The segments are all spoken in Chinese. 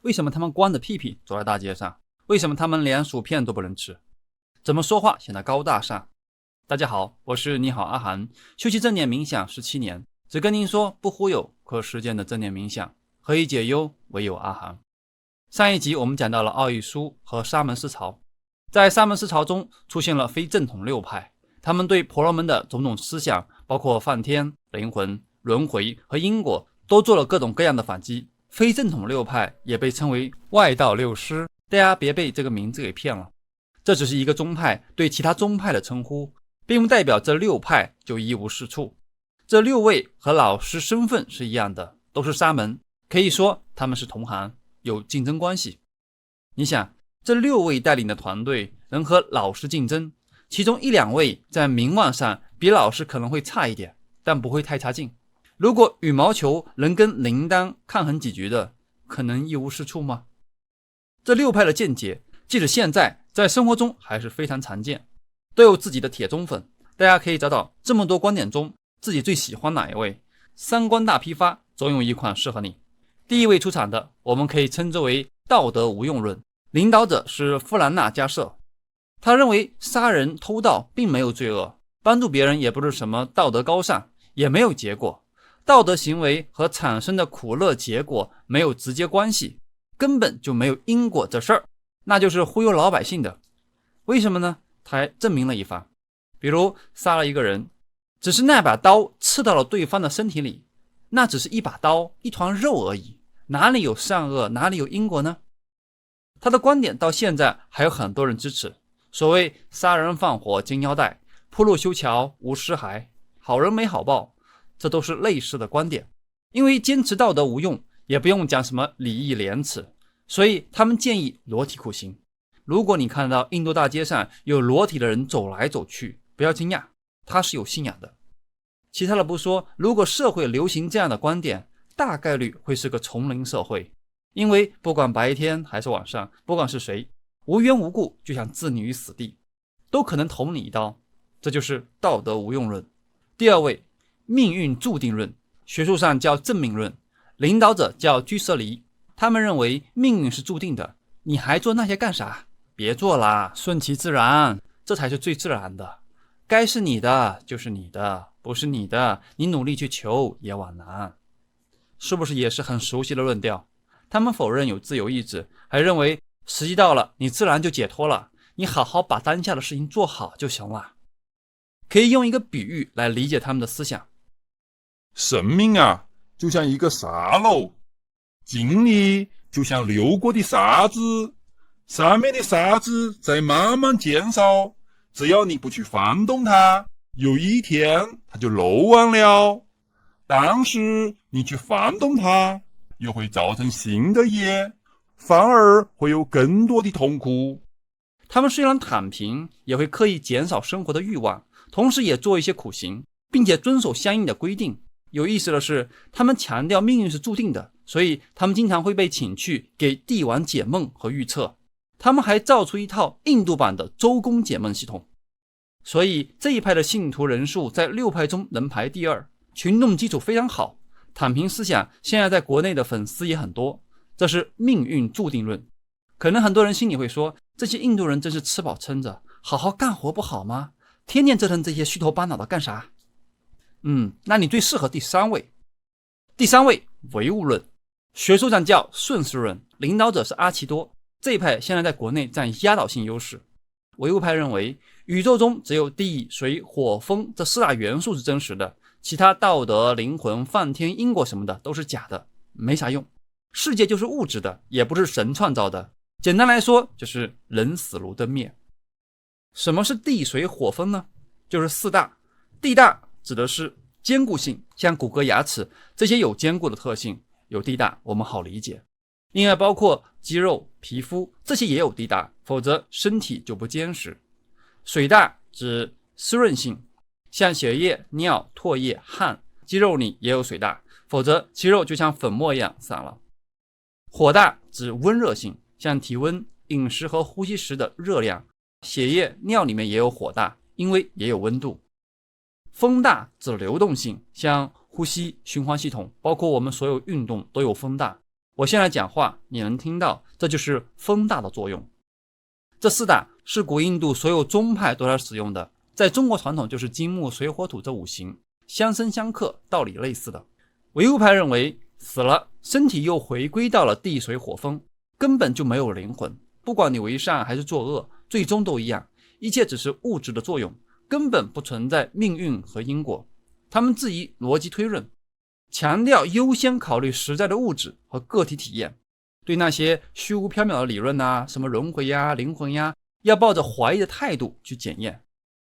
为什么他们光着屁屁走在大街上？为什么他们连薯片都不能吃？怎么说话显得高大上？大家好，我是你好阿涵，修习正念冥想17年，只跟您说不忽悠，可实践的正念冥想，何以解忧，唯有阿涵。上一集我们讲到了奥义书和沙门思潮，在沙门思潮中出现了非正统六派，他们对婆罗门的种种思想，包括梵天、灵魂、轮回和因果，都做了各种各样的反击。非正统六派也被称为外道六师，大家别被这个名字给骗了，这只是一个宗派对其他宗派的称呼，并不代表这六派就一无是处。这6位和老师身份是一样的，都是沙门，可以说他们是同行，有竞争关系。你想，这6位带领的团队能和老师竞争，其中1-2位在名望上比老师可能会差一点，但不会太差劲。如果羽毛球能跟铃铛抗衡几局的，可能一无是处吗？这6派的见解，即使现在在生活中还是非常常见，都有自己的铁忠粉。大家可以找找这么多观点中自己最喜欢哪一位，三观大批发，总有一款适合你。第一位出场的，我们可以称之为道德无用论，领导者是富兰纳加舍。他认为杀人偷盗并没有罪恶，帮助别人也不是什么道德高尚，也没有结果，道德行为和产生的苦乐结果没有直接关系，根本就没有因果这事儿，那就是忽悠老百姓的。为什么呢？他还证明了一番，比如杀了一个人，只是那把刀刺到了对方的身体里，那只是一把刀，一团肉而已，哪里有善恶，哪里有因果呢？他的观点到现在还有很多人支持，所谓杀人放火金腰带，铺路修桥无尸骸，好人没好报，这都是类似的观点。因为坚持道德无用，也不用讲什么礼义廉耻，所以他们建议裸体酷刑。如果你看到印度大街上有裸体的人走来走去，不要惊讶，他是有信仰的。其他的不说，如果社会流行这样的观点，大概率会是个丛林社会，因为不管白天还是晚上，不管是谁，无缘无故就想置你于死地，都可能捅你一刀，这就是道德无用论。第二位，命运注定论，学术上叫正命论，领导者叫居舍离。他们认为命运是注定的，你还做那些干啥？别做啦，顺其自然，这才是最自然的。该是你的就是你的，不是你的，你努力去求也枉然。是不是也是很熟悉的论调？他们否认有自由意志，还认为时机到了，你自然就解脱了，你好好把当下的事情做好就行了。可以用一个比喻来理解他们的思想。生命啊，就像一个沙漏，精力就像流过的沙子，上面的沙子在慢慢减少，只要你不去翻动它，有一天它就漏完了。但是你去翻动它，又会造成新的业，反而会有更多的痛苦。他们虽然躺平，也会刻意减少生活的欲望，同时也做一些苦行，并且遵守相应的规定。有意思的是，他们强调命运是注定的，所以他们经常会被请去给帝王解梦和预测。他们还造出一套印度版的周公解梦系统，所以这一派的信徒人数在6派中能排第2，群众基础非常好。躺平思想现在在国内的粉丝也很多，这是命运注定论。可能很多人心里会说，这些印度人真是吃饱撑着，好好干活不好吗？天天折腾这些虚头巴脑的干啥？那你最适合第3位。第3位，唯物论，学术上叫顺势论，领导者是阿奇多。这一派现在在国内占压倒性优势。唯物派认为，宇宙中只有地、水、火、风这4大元素是真实的，其他道德、灵魂、梵天、因果什么的都是假的，没啥用。世界就是物质的，也不是神创造的。简单来说，就是人死如灯灭。什么是地、水、火、风呢？就是4大。地大指的是坚固性，像骨骼、牙齿这些有坚固的特性，有地大我们好理解。另外包括肌肉、皮肤这些也有地大，否则身体就不坚实。水大指湿润性，像血液、尿、唾液、汗，肌肉里也有水大，否则肌肉就像粉末一样散了。火大指温热性，像体温、饮食和呼吸时的热量，血液、尿里面也有火大，因为也有温度。风大指流动性，像呼吸、循环系统，包括我们所有运动都有风大。我现在讲话你能听到，这就是风大的作用。这四大是古印度所有宗派都在使用的，在中国传统就是金木水火土这五行相生相克，道理类似的。唯物派认为死了身体又回归到了地水火风，根本就没有灵魂，不管你为善还是作恶，最终都一样，一切只是物质的作用，根本不存在命运和因果。他们质疑逻辑推论，强调优先考虑实在的物质和个体体验，对那些虚无缥缈的理论啊，什么轮回呀、灵魂呀，要抱着怀疑的态度去检验。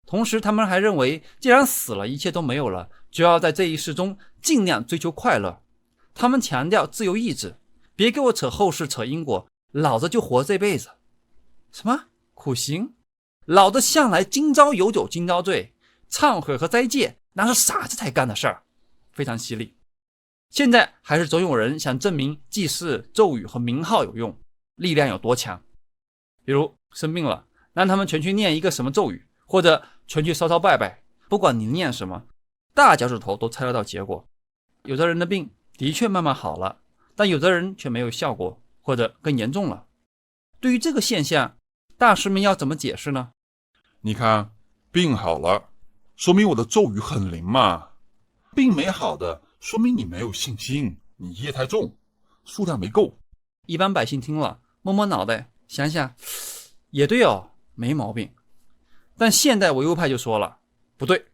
同时他们还认为，既然死了一切都没有了，就要在这一世中尽量追求快乐。他们强调自由意志，别给我扯后世扯因果，老子就活这辈子。什么苦行？老子向来今朝有酒今朝醉，忏悔和斋戒那是傻子才干的事儿，非常犀利。现在还是总有人想证明祭祀、咒语和名号有用，力量有多强。比如生病了，让他们全去念一个什么咒语，或者全去烧拜拜，不管你念什么，大脚趾头都猜得到结果。有的人的病的确慢慢好了，但有的人却没有效果，或者更严重了。对于这个现象，大师们要怎么解释呢？你看，病好了，说明我的咒语很灵嘛。病没好的，说明你没有信心，你业太重，数量没够。一般百姓听了，摸摸脑袋，想想，也对哦，没毛病。但现代唯物派就说了，不对，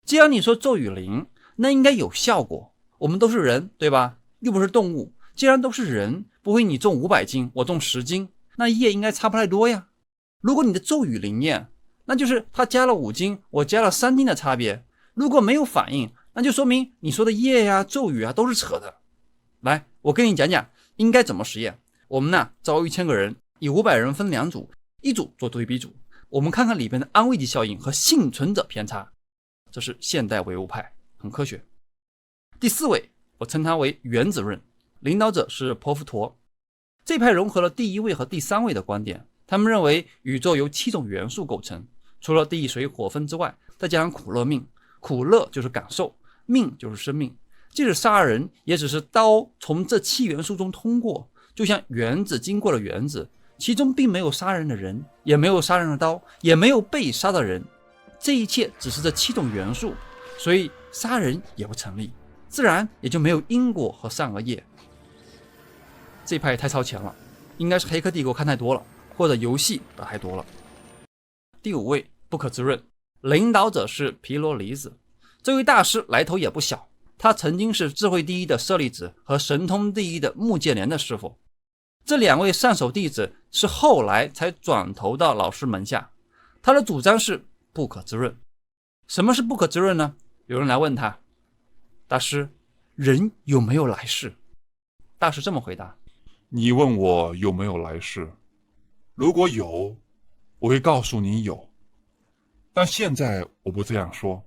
既然你说咒语灵，那应该有效果。我们都是人，对吧？又不是动物。既然都是人，不会你重500斤，我重10斤，那业应该差不太多呀。如果你的咒语灵验，那就是他加了5斤，我加了3斤的差别。如果没有反应，那就说明你说的业呀、咒语啊都是扯的。来，我跟你讲讲应该怎么实验。我们呢招1000个人，以500人分2组，一组做对比组，我们看看里边的安慰剂效应和幸存者偏差。这是现代唯物派，很科学。第4位，我称他为原子论，领导者是婆浮陀。这派融合了第1位和第3位的观点，他们认为宇宙由7种元素构成，除了地水火风之外，再加上苦乐命，苦乐就是感受，命就是生命。即使杀人，也只是刀从这7元素中通过，就像原子经过了原子，其中并没有杀人的人，也没有杀人的刀，也没有被杀的人，这一切只是这7种元素，所以杀人也不成立，自然也就没有因果和善恶业。这派太超前了，应该是黑客帝国看太多了，或者游戏打太多了。第5位，不可知论，领导者是毗罗离子。这位大师来头也不小，他曾经是智慧第一的舍利子和神通第一的目犍连的师傅。这2位上首弟子是后来才转投到老师门下。他的主张是不可知论。什么是不可知论呢？有人来问他，大师，人有没有来世？大师这么回答，你问我有没有来世，如果有，我会告诉你有，但现在我不这样说，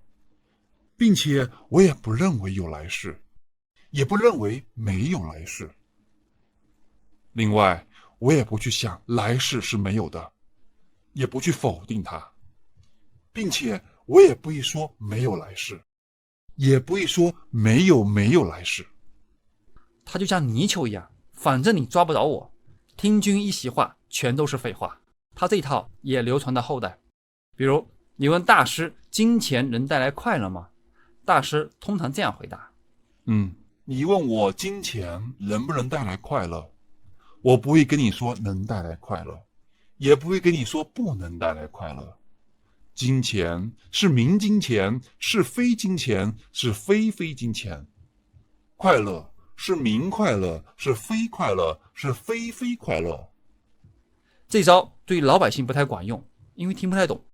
并且我也不认为有来世，也不认为没有来世。另外，我也不去想来世是没有的，也不去否定它，并且我也不会说没有来世，也不会说没有来世。他就像泥鳅一样，反正你抓不着我。听君一席话，全都是废话。他这一套也流传到后代。比如你问大师，金钱能带来快乐吗？大师通常这样回答，你问我金钱能不能带来快乐，我不会跟你说能带来快乐，也不会跟你说不能带来快乐。金钱是明金钱，是非金钱，是非金钱。快乐是明快乐，是非快乐，是非快乐。这招对老百姓不太管用，因为听不太懂，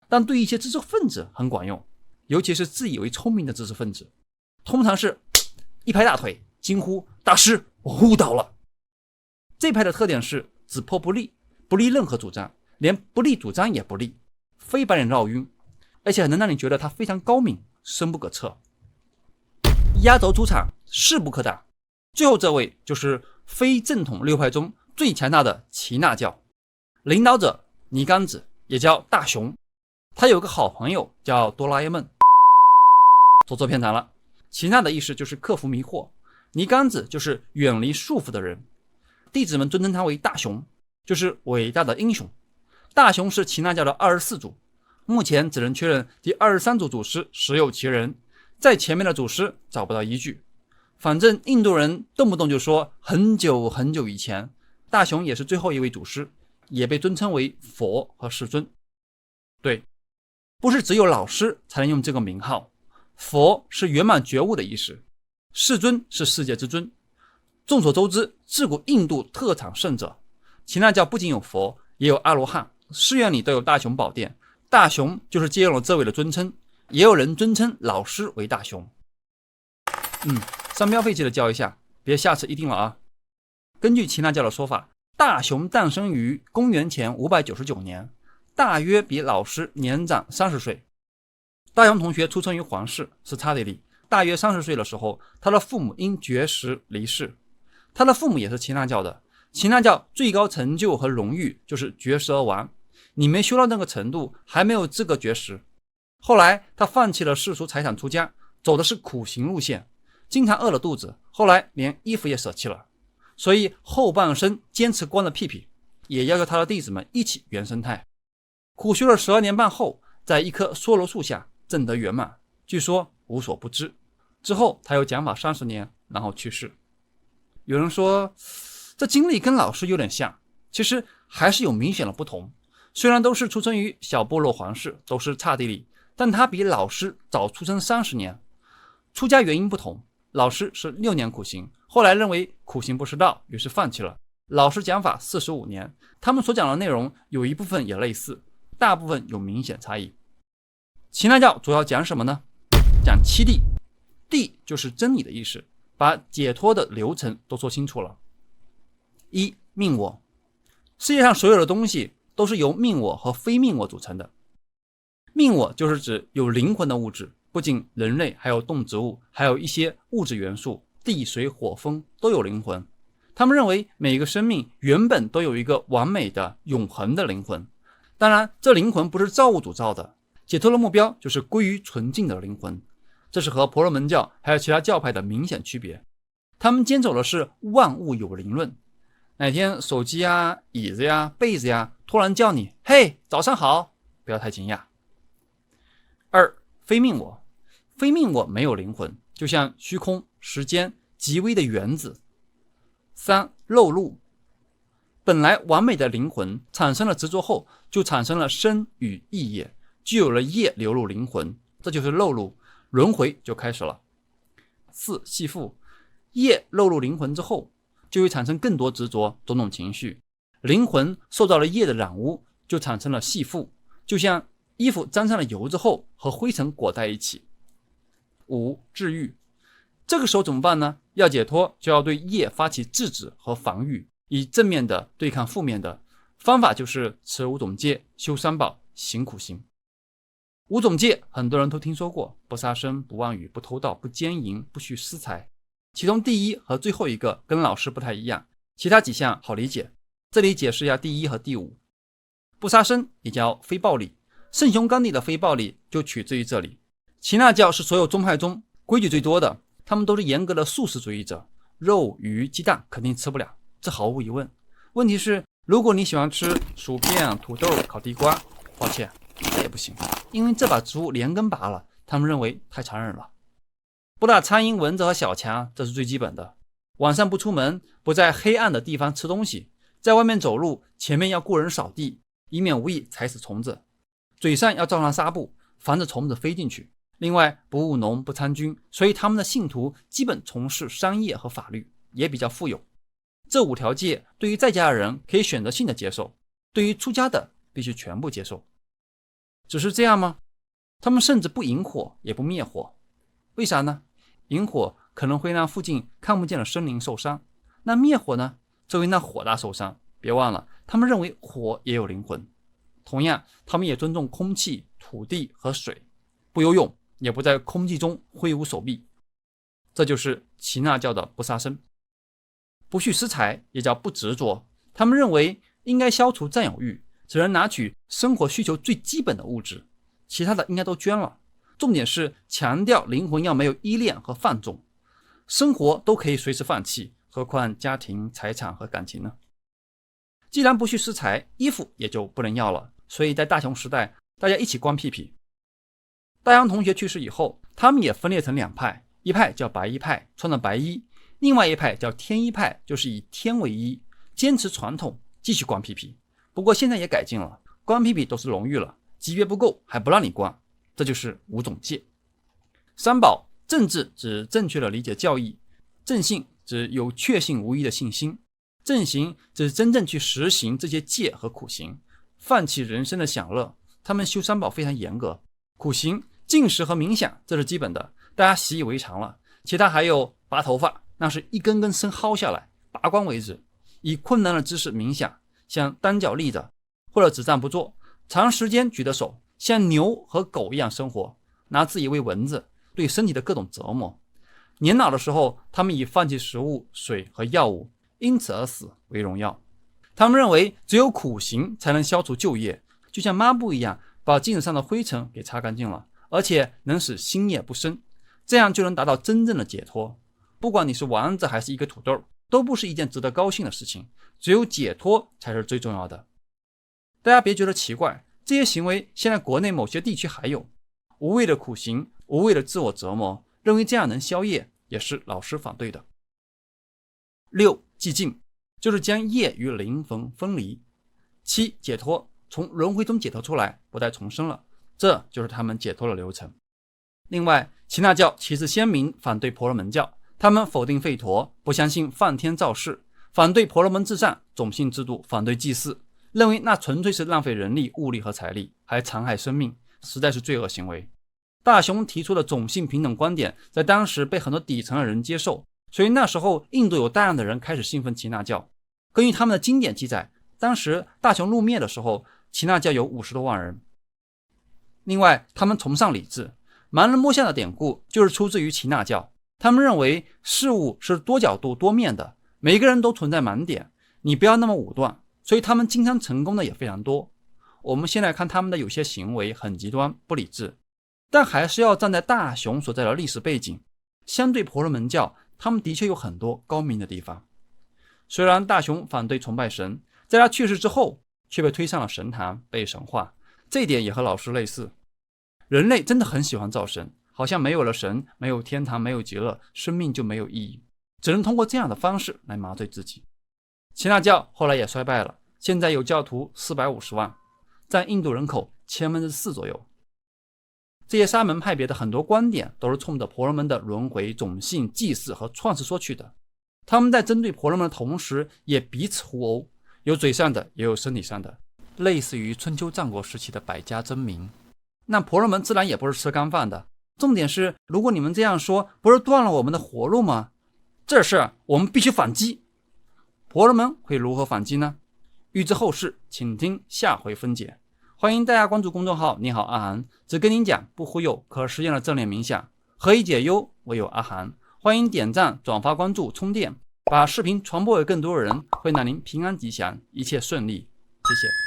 但对一些知识分子很管用，尤其是自以为聪明的知识分子，通常是一拍大腿，惊呼，大师，我悟到了。这派的特点是只破不立，不立任何主张，连不立主张也不立，非把你绕晕，而且能让你觉得他非常高明，深不可测。压轴出场，势不可挡。最后这位就是非正统6派中最强大的耆那教，领导者尼甘子，也叫大雄。他有个好朋友叫哆啦 A 梦。走错片场了。耆那的意思就是克服迷惑，泥杆子就是远离束缚的人，弟子们尊称他为大雄，就是伟大的英雄。大雄是耆那教的24祖，目前只能确认第23组祖师实有其人，在前面的祖师找不到依据。反正印度人动不动就说很久很久以前，大雄也是最后一位祖师，也被尊称为佛和世尊。对，不是只有老师才能用这个名号，佛是圆满觉悟的意思，世尊是世界之尊。众所周知，自古印度特产圣者，耆那教不仅有佛，也有阿罗汉，寺院里都有大雄宝殿，大雄就是借用了这位的尊称，也有人尊称老师为大雄。商标费记得交一下，别下次一定了啊。根据耆那教的说法，大雄诞生于公元前599年，大约比老师年长30岁。大雄同学出生于皇室，是刹帝利。大约30岁的时候，他的父母因绝食离世。他的父母也是耆那教的，耆那教最高成就和荣誉就是绝食而亡，你没修到那个程度，还没有资格绝食。后来他放弃了世俗财产出家，走的是苦行路线，经常饿了肚子，后来连衣服也舍弃了，所以后半生坚持光着屁屁，也要求他的弟子们一起原生态。苦修了12年半后，在一棵梭罗树下证得圆满，据说无所不知。之后他又讲法30年，然后去世。有人说这经历跟老师有点像，其实还是有明显的不同。虽然都是出生于小部落皇室，都是刹帝利，但他比老师早出生30年。出家原因不同，老师是6年苦行，后来认为苦行不是道，于是放弃了。老师讲法45年，他们所讲的内容有一部分也类似，大部分有明显差异。耆那教主要讲什么呢？讲七谛，谛就是真理的意思，把解脱的流程都说清楚了。一、命我。世界上所有的东西都是由命我和非命我组成的。命我就是指有灵魂的物质，不仅人类，还有动植物，还有一些物质元素，地水火风都有灵魂。他们认为每一个生命原本都有一个完美的永恒的灵魂，当然这灵魂不是造物主造的，解脱的目标就是归于纯净的灵魂。这是和婆罗门教还有其他教派的明显区别。他们坚守的是万物有灵论。哪天手机啊、椅子呀、被子呀突然叫你嘿早上好，不要太惊讶。二、非命我。非命我没有灵魂，就像虚空、时间、极微的原子。三、漏入。本来完美的灵魂产生了执着后，就产生了身与意业，就有了业流入灵魂，这就是漏入，轮回就开始了。四、系缚。业漏入灵魂之后，就会产生更多执着，种种情绪，灵魂受到了业的染污，就产生了系缚，就像衣服沾上了油之后和灰尘裹在一起。五、治愈。这个时候怎么办呢？要解脱，就要对业发起制止和防御，以正面的对抗负面的。方法就是持五种戒，修三宝，行苦行。五种戒很多人都听说过，不杀生、不妄语、不偷盗、不奸淫、不蓄私财。其中第一和最后一个跟老师不太一样，其他几项好理解。这里解释一下第一和第五。不杀生也叫非暴力，圣雄甘地的非暴力就取自于这里。耆那教是所有宗派中规矩最多的，他们都是严格的素食主义者，肉、鱼、鸡蛋肯定吃不了，这毫无疑问。问题是，如果你喜欢吃薯片、土豆、烤地瓜，抱歉，这也不行，因为这把植物连根拔了，他们认为太残忍了。不打苍蝇、蚊子和小强，这是最基本的。晚上不出门，不在黑暗的地方吃东西，在外面走路前面要雇人扫地，以免无意踩死虫子。嘴上要罩上纱布，防止虫子飞进去。另外，不务农、不参军，所以他们的信徒基本从事商业和法律，也比较富有。这五条戒对于在家的人可以选择性的接受，对于出家的必须全部接受。只是这样吗？他们甚至不引火，也不灭火。为啥呢？引火可能会让附近看不见的生灵受伤，那灭火呢，则会让火大受伤。别忘了，他们认为火也有灵魂。同样，他们也尊重空气、土地和水，不游泳，也不在空气中挥舞手臂。这就是耆那教的不杀生。不蓄私财也叫不执着，他们认为应该消除占有欲，只能拿取生活需求最基本的物质，其他的应该都捐了。重点是强调灵魂要没有依恋和放纵。生活都可以随时放弃，何况家庭、财产和感情呢？既然不许私财，衣服也就不能要了。所以在大熊时代，大家一起光屁屁。大洋同学去世以后，他们也分裂成两派，一派叫白衣派，穿着白衣；另外一派叫天衣派，就是以天为衣，坚持传统，继续光屁屁。不过现在也改进了，光屁屁都是荣誉了，级别不够还不让你光，这就是五种戒。三宝：正治指正确的理解教义，正信指有确信无疑的信心，正行指真正去实行这些戒和苦行，放弃人生的享乐。他们修三宝非常严格，苦行、进食和冥想这是基本的，大家习以为常了。其他还有拔头发，那是一根根生薅下来，拔光为止。以困难的姿势冥想，像单脚立着或者只站不坐，长时间举着手，像牛和狗一样生活，拿自己喂蚊子，对身体的各种折磨。年老的时候，他们以放弃食物、水和药物，因此而死为荣耀。他们认为只有苦行才能消除旧业，就像抹布一样，把镜子上的灰尘给擦干净了，而且能使新业不生，这样就能达到真正的解脱。不管你是王子还是一个土豆，都不是一件值得高兴的事情，只有解脱才是最重要的。大家别觉得奇怪，这些行为现在国内某些地区还有无谓的苦行，无谓的自我折磨，认为这样能消业，也是老师反对的。六、寂静，就是将业与灵魂分离。七、解脱，从轮回中解脱出来，不再重生了，这就是他们解脱的流程。另外，耆那教旗帜鲜明，反对婆罗门教，他们否定吠陀，不相信梵天造世，反对婆罗门至上，种姓制度，反对祭祀，认为那纯粹是浪费人力、物力和财力，还残害生命，实在是罪恶行为。大雄提出的种姓平等观点在当时被很多底层的人接受，所以那时候印度有大量的人开始信奉耆那教。根据他们的经典记载，当时大雄入灭的时候，耆那教有50多万人。另外，他们崇尚理智，盲人摸象的典故就是出自于耆那教。他们认为事物是多角度多面的，每个人都存在盲点，你不要那么武断，所以他们经常成功的也非常多。我们现在看他们的有些行为很极端不理智，但还是要站在大雄所在的历史背景，相对婆罗门教，他们的确有很多高明的地方。虽然大雄反对崇拜神，在他去世之后却被推上了神坛，被神化，这一点也和老师类似。人类真的很喜欢造神，好像没有了神，没有天堂，没有极乐，生命就没有意义，只能通过这样的方式来麻醉自己。耆那教后来也衰败了，现在有教徒450万，占印度人口4%左右。这些沙门派别的很多观点都是冲着婆罗门的轮回、种姓、祭祀和创世说去的。他们在针对婆罗门的同时，也彼此互殴，有嘴上的，也有身体上的，类似于春秋战国时期的百家争鸣。那婆罗门自然也不是吃干饭的，重点是，如果你们这样说，不是断了我们的活路吗？这事我们必须反击。婆罗门会如何反击呢？欲知后事，请听下回分解。欢迎大家关注公众号你好阿涵，只跟您讲不忽悠可实验的正念冥想，何以解忧，唯有阿涵。欢迎点赞、转发、关注、充电，把视频传播给更多人，会让您平安吉祥，一切顺利。谢谢。